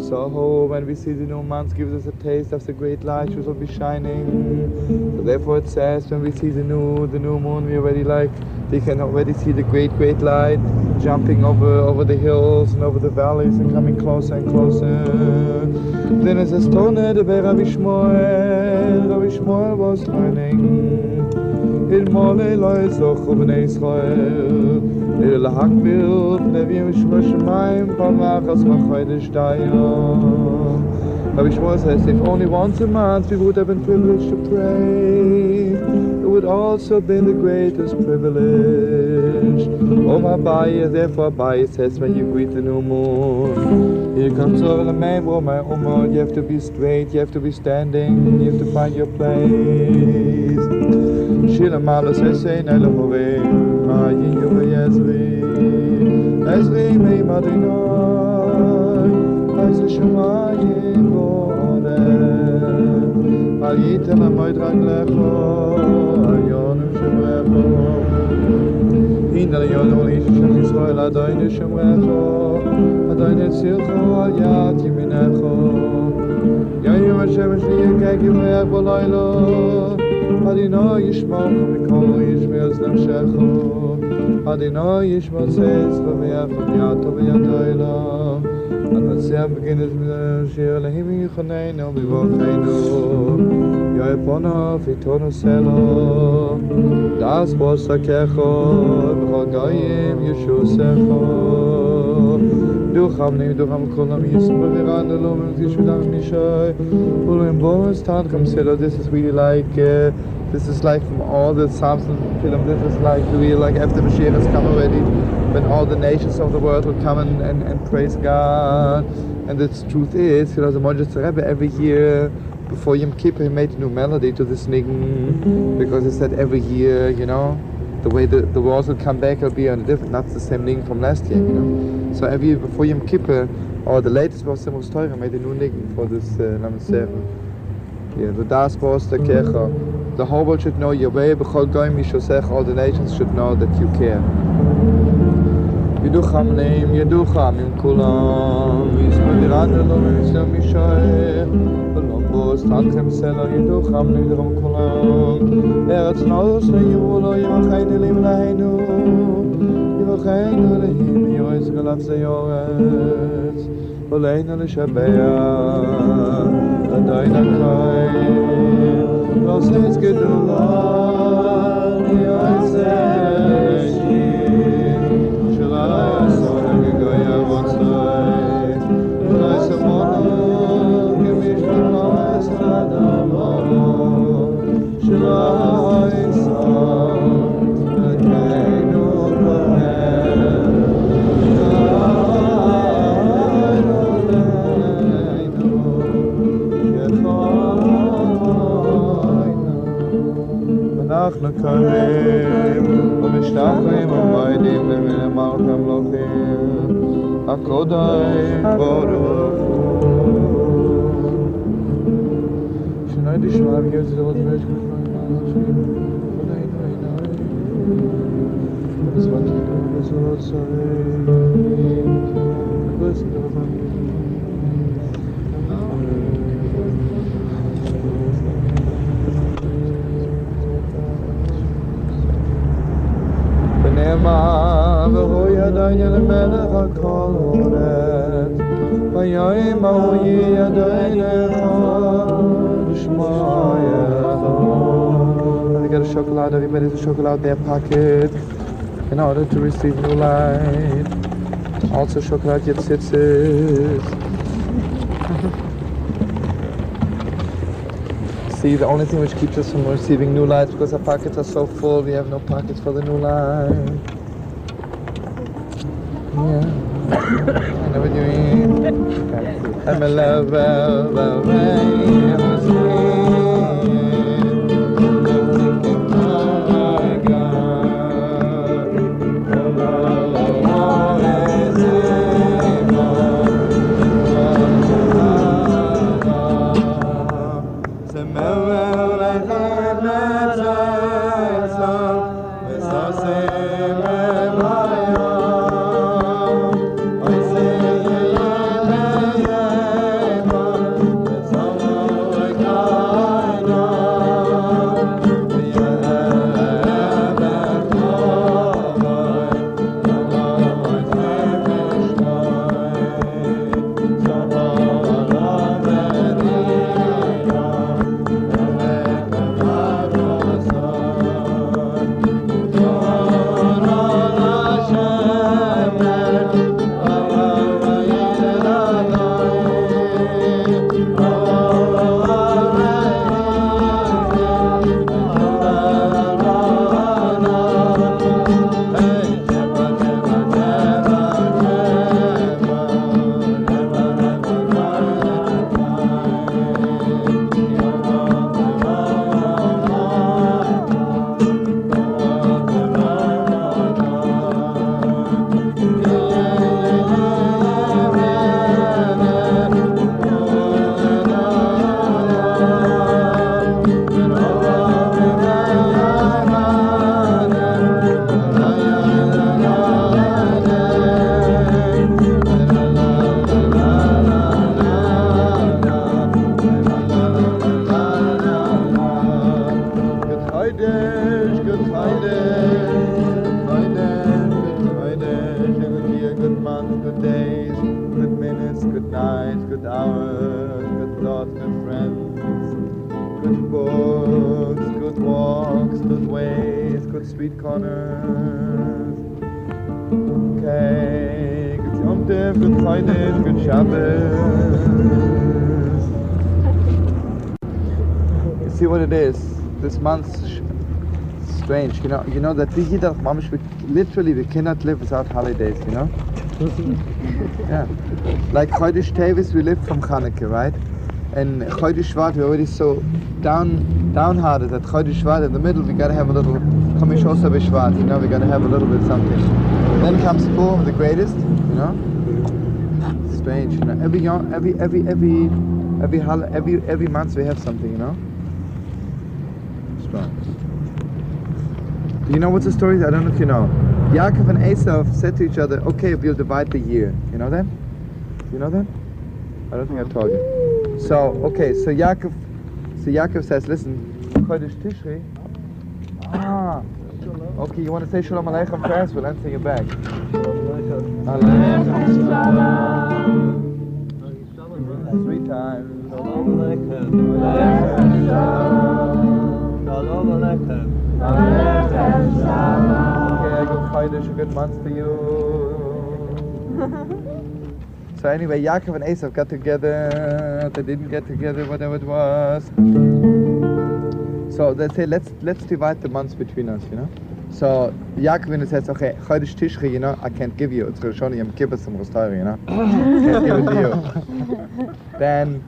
So when we see the new month, gives us a taste of the great light which will be shining. So therefore it says when we see the new moon, we already we can already see the great light jumping over the hills and over the valleys and coming closer and closer. Then it says, Tone, the Rabbi Shmuel was learning. Ilmole loizoch ubnei Israel lahakbil nevim shmashmaim pamachas machodesh dayom. Rabbi Shmuel says if only once a month we would have been privileged to pray, it would also been the greatest privilege. Abaye, therefore Abaye says when you greet the new moon, here comes over the man, you have to be straight, you have to be standing, you have to find your place. Shila Malos Esein Elohove, Mayin Yuva Yezri, Ezri Mei Madinoi, Eise Shemayim Boreh, Al Yitem Amoid Raglecho, Al Yonum Shemrecho, Hin Al Yonum Lish Shem Yisrael Adoyne Shemrecho, Adoyne Tzilcho Al Yad Yiminecho, Yoyim Hashem Shli Yekek Yimreach Bolaylo, Adonai Yishmor Mikol Yishmeos Nafshecho, Adonai Yishmor Tzedek V'Yachod Yato V'Yadoylo, Adonai beginnes mit Shir Lehim Yichoneinu B'Vocheinu, Yoepono V'Tono Selo, Das Bosakecho B'Chol Goyim Yeshusecho, Ducham Kulam Yisma V'Randelum V'Yishudam Nishoy, Ulim Boas Tancham Selo. This is really this is like from all the Psalms and Film, this is like really like after Mashiach has come already, when all the nations of the world will come and praise God. And the truth is, the Mojdeh Rebbe every year before Yom Kippur he made a new melody to this nigun, because he said every year, the way the world will come back will be on a different, not the same nigun from last year, So every year before Yom Kippur, or the latest was the most Torah made a new nigun for this Namaser. The Das Bos the Kecha. The whole world should know your way. B'chol goyim yishosech. All the nations should know that you care. Yiducham leim, yiducham im kulam. Yismadiran elom yisem mishaer. Elom bos tanchem selo. Yiducham leim yiducham kulam. Eretz nos le'yivulu yimachayin elim laheinu. Kocheinu lehim yois galaf zeyoretz Oleinu l'shabeach Adayna koin Rosetz gedulah yois eishim Shalai asona gegoya votzoi Ulai samono gemish v'noes adamo Shalai son Akeinu kohen Akeinu leinu Yechoyna V'nachnu karim ומשתחווים ומועדים למיני מלך המלוכים הקודש ברוך הוא שנאי תשמע ויהיה זרות ויש כלום חודאינו עיניים וזבתנו וזרות שרים וגוסת רבם ונאמר ורואי עדיין למלך הכל הורד ויום הרואי עדיין לשמוע I got a chocolate, everybody's a chocolate in their pocket in order to receive new light. Also chocolate jetzt sitzt. See, the only thing which keeps us from receiving new light because our pockets are so full, we have no pockets for the new light. Yeah. I know what you mean. I'm a lover, see what it is. This month's strange. You know that we literally we cannot live without holidays. You know. Yeah. Like Chodesh Tevis, we live from Chanukah, right? And Chodesh Shvat, we're already so downhearted that Chodesh Shvat in the middle we gotta have a little Chomish Osa B'Shvat. You know, we gotta have a little bit something. Then comes Purim, the greatest. You know. Strange. You know, every month we have something. You know. Do you know what's the story? I don't know if you know. Yaakov and Esav said to each other, okay, we'll divide the year. You know that? You know that? I don't think I told you. So, okay, so Yaakov says, listen, Chodesh Tishrei. Okay, you want to say Shalom Aleichem first? We'll answer you back. Aleichem Shalom. 3 times. Shalom Aleichem. Aleichem Shalom. Shalom Aleichem. Aleichem Shalom. Okay, good Kiddush, a good month to you. So anyway, Yaakov and Esav got together. They didn't get together, whatever it was. So they say, let's divide the months between us, you know. So Yaakov says, okay, Chodesh Tishri, you know, I can't give you. It's Rosh Hashanah Yom Kippur some Rostari, you know. Can't give it to you. Then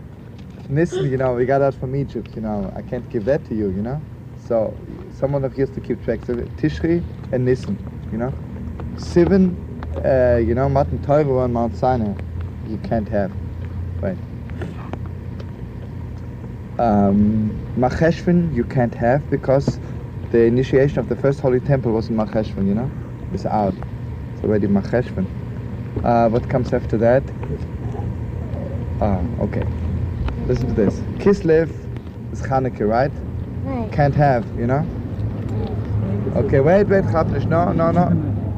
Nissen, you know, we got out from Egypt, you know. I can't give that to you, you know. So someone of you has to keep track. So Tishri and Nissen, you know. Sivan, you know, Matan Torah and Mount Sinai, you can't have. Right. Macheshvan you can't have because the initiation of the first holy temple was in Macheshvan, you know? It's out. It's already Macheshvan. What comes after that? Okay. Listen to this. Kislev is Chanukah, right? Can't have, you know? Okay, wait, Chapnish, no.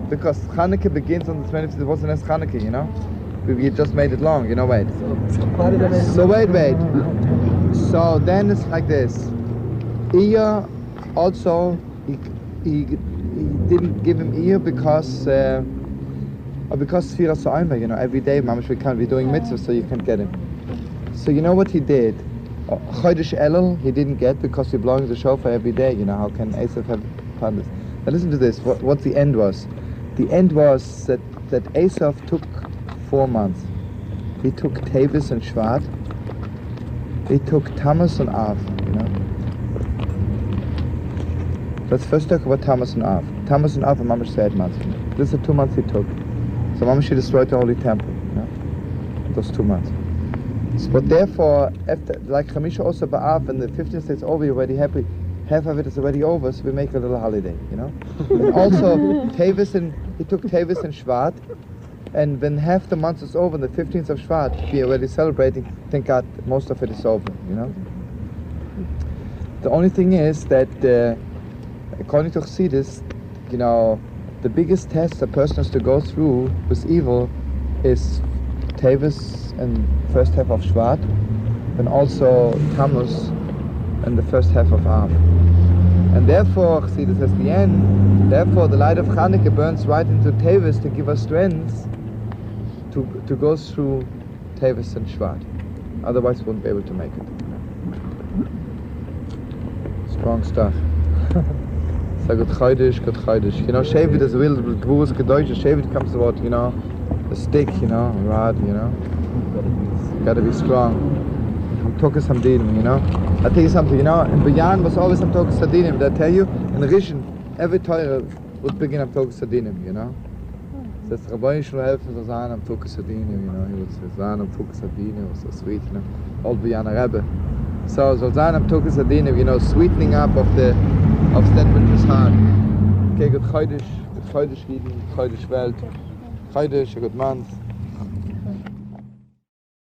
Because Chanukah begins on the 25th, it wasn't as Chanukah, you know? We just made it long, you know, wait. So wait. So then it's like this. Eiger also, he didn't give him Eiger because Sfira So'ima, you know, every day, Mamash, we can't be doing mitzvahs, so you can't get him. So you know what he did? Chodesh Elul, he didn't get because he blowing the shofar every day, you know, how can Esav have found this? Now listen to this, what the end was. The end was that Esav took 4 months. He took Tevis and Shvat. He took Tammuz and Av, you know. Let's first talk about Tammuz and Av. Tammuz and Av and Mamash said months. These are 2 months he took. So Mamash destroyed the holy temple, you know. Those 2 months. So, but therefore, after, like Chamisha also Ba'av, and the 15th day is over, you're already happy. Half of it is already over, so we make a little holiday, you know. And also, he took Tevis and Shvat. And when half the month is over, the 15th of Shvat, we are already celebrating, thank God, most of it is over, you know. The only thing is that, according to Chassidus, you know, the biggest test a person has to go through with evil is Tevis and first half of Shvat, and also Tammuz and the first half of Av. And therefore, Chassidus says the end, therefore the light of Chanukah burns right into Tevis to give us strength to go through Tevis and Shvat. Otherwise we wouldn't be able to make it. Strong stuff. So good Chodesh. You know, Shevet is a little bit Gvurus Gedosh. Shevet comes to what, you know, a stick, you know, a rod, you know. You gotta be strong. Tokus Hamdinim, you know. I'll tell you something, you know, in Bayan was always some Tokus Hadinim. Did I tell you? In Rishon, every Torah would begin on Tokus Hadinim, you know. Says Rabbi Shlomo helfen so sein am Tokus Hadinim, you know. He would say sein am Tokus Hadinim, was so sweet, you know. Old Bayan Rebbe. So sein am Tokus Hadinim, you know, sweetening up of that which is hard. Okay, good Chodesh Yidin, Chodesh Welt, Chodesh, a good month.